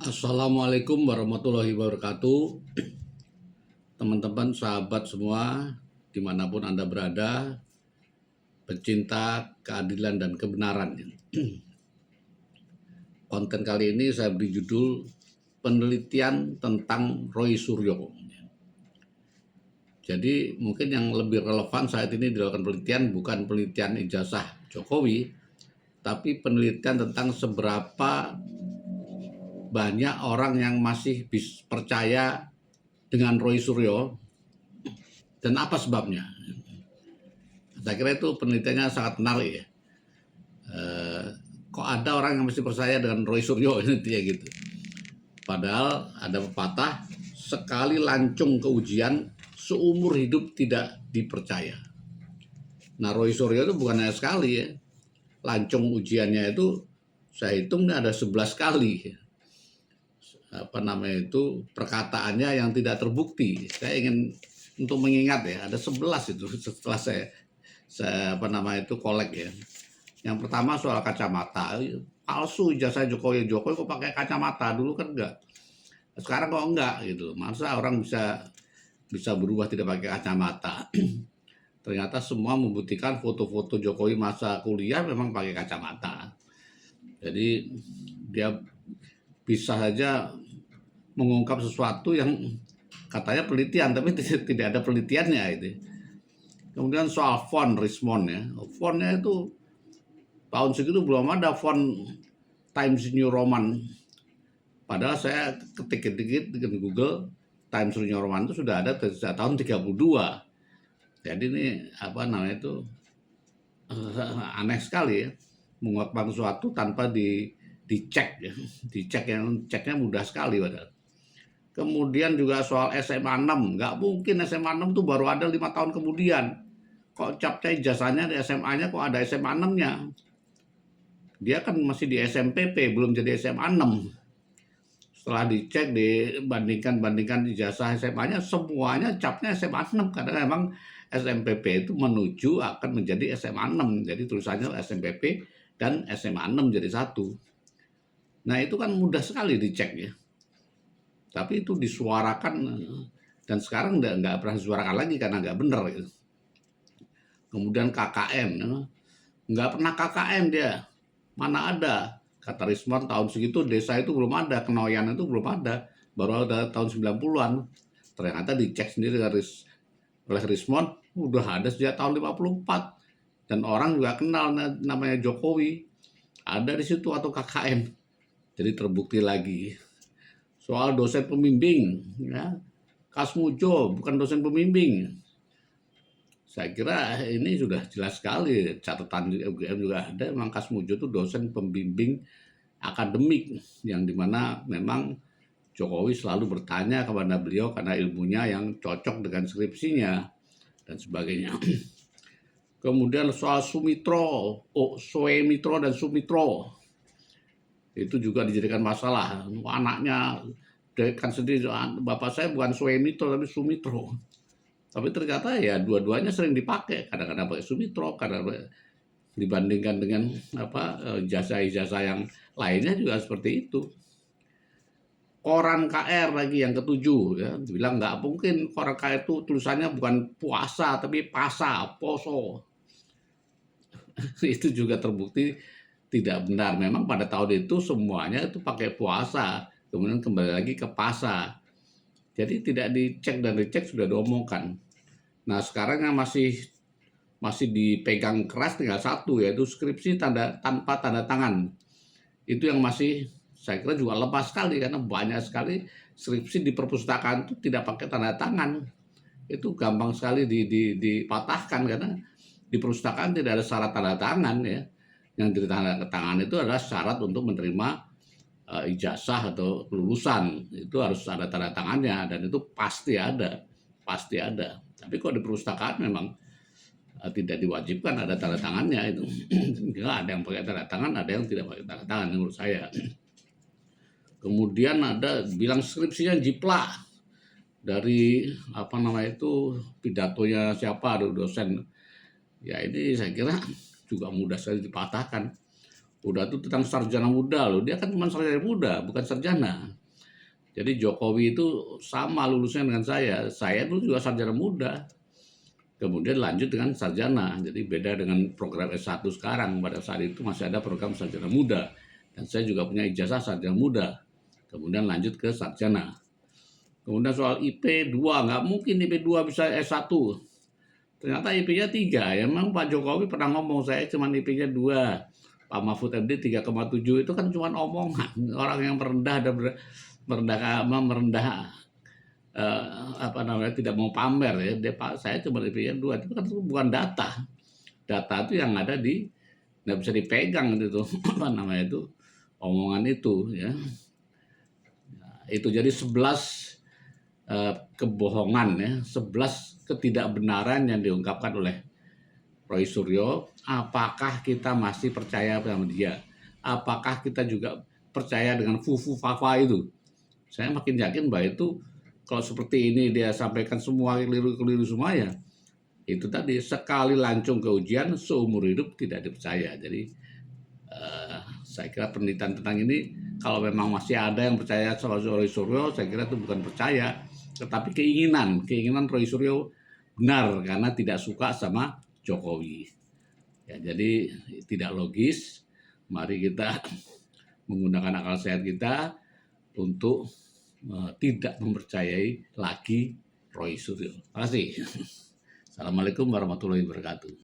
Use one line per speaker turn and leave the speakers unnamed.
Assalamualaikum warahmatullahi wabarakatuh. Teman-teman, sahabat semua, dimanapun Anda berada, pecinta keadilan dan kebenaran. Konten kali ini saya beri judul penelitian tentang Roy Suryo. Jadi mungkin yang lebih relevan saat ini dilakukan penelitian bukan penelitian ijazah Jokowi, tapi penelitian tentang seberapa banyak orang yang masih percaya dengan Roy Suryo dan apa sebabnya. Saya kira itu penelitiannya sangat menarik ya. Kok ada orang yang masih percaya dengan Roy Suryo, intinya gitu. Padahal ada pepatah, sekali lancung ke ujian seumur hidup tidak dipercaya. Nah, Roy Suryo itu bukan hanya sekali ya. Lancung ujiannya itu saya hitung ada 11 kali. Perkataannya yang tidak terbukti. Saya ingin untuk mengingat ya, ada 11 itu setelah saya kolek ya. Yang pertama soal kacamata, palsu ijazah Jokowi kok pakai kacamata, dulu kan enggak, sekarang kok enggak gitu. Masa orang bisa berubah tidak pakai kacamata. Ternyata semua membuktikan foto-foto Jokowi masa kuliah memang pakai kacamata. Jadi dia bisa saja mengungkap sesuatu yang katanya penelitian tapi tidak ada penelitiannya itu. Kemudian soal font Richmond ya, fontnya itu tahun segitu belum ada font Times New Roman. Padahal saya ketik-ketik di Google, Times New Roman itu sudah ada sejak tahun 32. Jadi ini aneh sekali ya, mengungkapkan sesuatu tanpa dicek ya. Ceknya mudah sekali padahal. Kemudian juga soal SMA 6, nggak mungkin SMA 6 tuh baru ada 5 tahun kemudian. Kok capnya ijazahnya di SMA-nya kok ada SMA 6-nya? Dia kan masih di SMPP, belum jadi SMA 6. Setelah dicek, dibandingkan ijazah SMA-nya, semuanya capnya SMA 6 karena memang SMPP itu menuju akan menjadi SMA 6. Jadi tulisannya SMPP dan SMA 6 jadi satu. Nah, itu kan mudah sekali dicek ya. Tapi itu disuarakan dan sekarang nggak pernah disuarakan lagi karena nggak benar gitu. Kemudian KKM, nggak pernah KKM dia, mana ada. Kata Rismon tahun segitu desa itu belum ada, Kenoyan itu belum ada, baru ada tahun 90-an. Ternyata dicek sendiri oleh Rismon, udah ada sejak tahun 54. Dan orang juga kenal namanya Jokowi, ada di situ atau KKM. Jadi terbukti lagi. Soal dosen pembimbing, ya, Kasmujo bukan dosen pembimbing. Saya kira ini sudah jelas sekali, catatan di UGM juga ada, memang Kasmujo itu dosen pembimbing akademik, yang dimana memang Jokowi selalu bertanya kepada beliau karena ilmunya yang cocok dengan skripsinya dan sebagainya. Kemudian soal Sumitro dan Sumitro, itu juga dijadikan masalah. Anaknya kan sendiri, bapak saya bukan Sumitro tapi Sumitro. Tapi ternyata ya dua-duanya sering dipakai. Kadang-kadang pakai Sumitro, kadang dibandingkan dengan ijazah-ijazah yang lainnya juga seperti itu. Koran KR lagi yang ketujuh ya, bilang nggak mungkin koran KR itu tulisannya bukan puasa tapi poso. Itu juga terbukti tidak benar. Memang pada tahun itu semuanya itu pakai puasa, kemudian kembali lagi ke pasa. Jadi tidak dicek dan dicek sudah diomongkan. Nah, sekarang yang masih dipegang keras tinggal satu, yaitu skripsi tanpa tanda tangan. Itu yang masih saya kira juga lepas sekali karena banyak sekali skripsi di perpustakaan itu tidak pakai tanda tangan. Itu gampang sekali dipatahkan karena di perpustakaan tidak ada syarat tanda tangan ya. Yang ditanda tangan itu adalah syarat untuk menerima ijazah atau kelulusan, itu harus ada tanda tangannya dan itu pasti ada. Tapi kalau di perpustakaan memang tidak diwajibkan ada tanda tangannya itu. Enggak, ada yang pakai tanda tangan, ada yang tidak pakai tanda tangan menurut saya. Kemudian ada bilang skripsinya jiplak dari pidatonya siapa, ada dosen. Ya ini saya kira juga mudah sekali dipatahkan. Udah itu tentang sarjana muda loh, dia kan cuma sarjana muda, bukan sarjana. Jadi Jokowi itu sama lulusnya dengan saya dulu juga sarjana muda, kemudian lanjut dengan sarjana, jadi beda dengan program S1 sekarang. Pada saat itu masih ada program sarjana muda, dan saya juga punya ijazah sarjana muda, kemudian lanjut ke sarjana. Kemudian soal IP 2, nggak mungkin IP 2 bisa S1. Ternyata IP-nya 3. Ya, memang Pak Jokowi pernah ngomong saya cuma IP-nya 2. Pak Mahfud MD 3,7 itu kan cuma omongan. Orang yang merendah dan merendah apa namanya, tidak mau pamer ya. Pak saya cuma IP-nya 2. Itu kan bukan data. Data itu yang ada di nggak bisa dipegang itu apa namanya itu omongan itu ya. Nah, itu jadi 11 kebohongan ya, 11 ketidakbenaran yang diungkapkan oleh Roy Suryo. Apakah kita masih percaya sama dia? Apakah kita juga percaya dengan fufu fafa itu? Saya makin yakin bahwa itu kalau seperti ini dia sampaikan semua keliru-keliru semua ya, itu tadi sekali lancung ke ujian seumur hidup tidak dipercaya. Jadi saya kira penelitian tentang ini kalau memang masih ada yang percaya sama Roy Suryo, saya kira itu bukan percaya, tetapi keinginan Roy Suryo benar karena tidak suka sama Jokowi. Ya, jadi tidak logis. Mari kita menggunakan akal sehat kita untuk tidak mempercayai lagi Roy Suryo. Terima kasih. Assalamualaikum warahmatullahi wabarakatuh.